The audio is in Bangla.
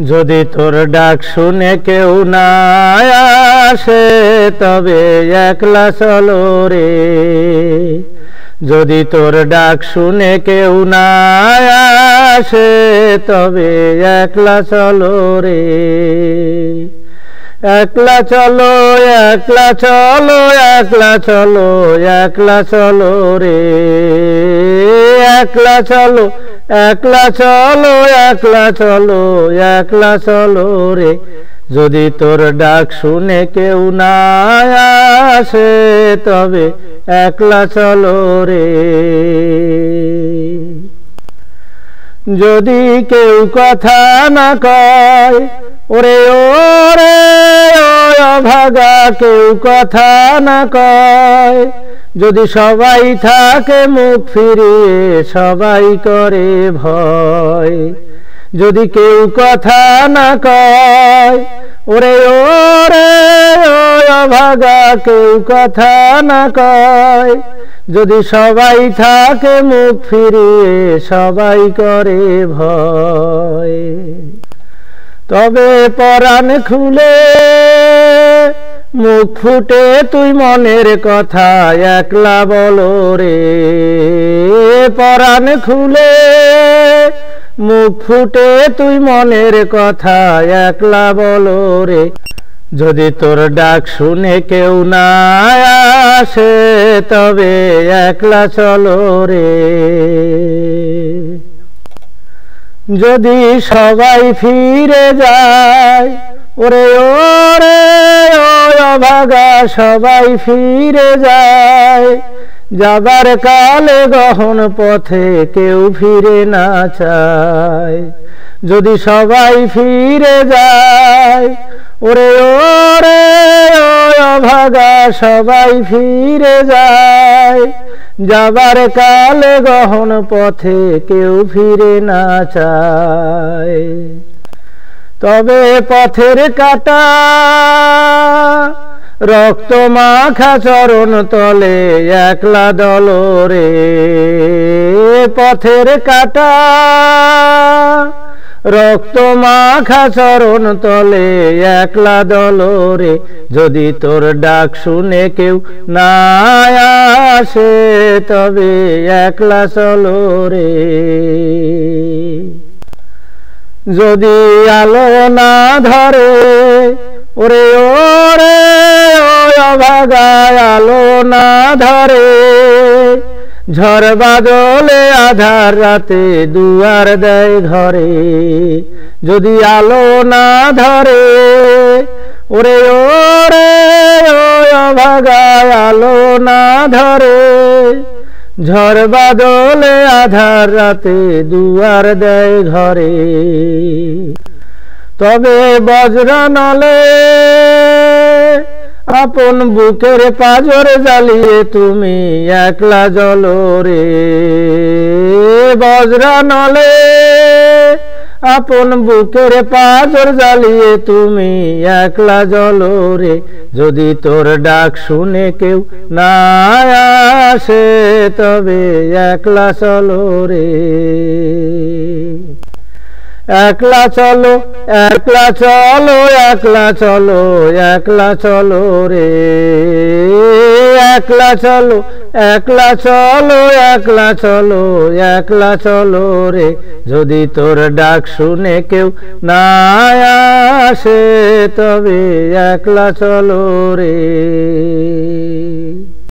যদি তোর ডাক শুনে কেউ না আসে তবে একলা চলো রে। যদি তোর ডাক শুনে কেউ না আসে তবে একলা চলো রে। একলা চলো একলা চলো একলা চলো একলা চলো রে। একলা চলো একলা চলো একলা চলো একলা চলো রে। যদি তোর ডাক শুনে কেউ না আসে তবে একলা চলো রে। যদি কেউ কথা না কয় ওরে ওরে অভাগা, কেউ কথা না কয়, যদি সবাই থাকে মুখ ফিরিয়ে সবাই করে ভয়। যদি কেউ কথা না কয় ওরে ওরে অভাগা, কেউ কথা না কয়, যদি সবাই থাকে মুখ ফিরিয়ে সবাই করে ভয়। তবে পরাণ খুলে মুখ ফুটে তুই মনের কথা একলা বলো রে। পরাণ খুলে মুখ ফুটে তুই মনের কথা একলা বলো রে। যদি তোর ডাক শুনে কেউ না আসে তবে একলা চলো রে। যদি সবাই ফিরে যায় ওরে ওরে অভাগা, সবাই ফিরে যায়, যাবার কালে গহন পথে কেউ ফিরে না চায়। যদি সবাই ফিরে যায় ওরে ওরে অভাগা, সবাই ফিরে যায়, যাবার কালে গহন পথে কেউ ফিরে না চায়। তবে পথের কাটা রক্ত মাখা চরণ তলে একলা দলো রে। পথের কাটা রক্ত মাখা চরণ তলে একলা দলো রে। যদি তোর ডাক শুনে কেউ না আসে তবে একলা চলো রে। যদি আলো না ধরে ওরে ওরে অভাগা, আলো না ধরে, ঝড় বাদলে আধার রাতে দুয়ার দেয় ঘরে। যদি আলো না ধরে ওরে ওরে অভাগা, আলো না ধরে, ঝড় বাদলে আধার রাতে দুয়ার দেয় ঘরে। তবে বজ্র নলে আপন বুকের পাঁজর জ্বালিয়ে তুমি একলা জ্বলো রে। বজ্র নলে আপন বুকের পাঁজর জ্বালিয়ে তুমি একলা জ্বলো রে। যদি তোর ডাক শুনে কেউ না আসে তবে একলা চলো রে। একলা চলো একলা চলো একলা চলো একলা চলো রে। একলা চলো একলা চলো একলা চলো একলা চলো রে। যদি তোর ডাক শুনে কেউ না আসে তবে একলা চলো রে।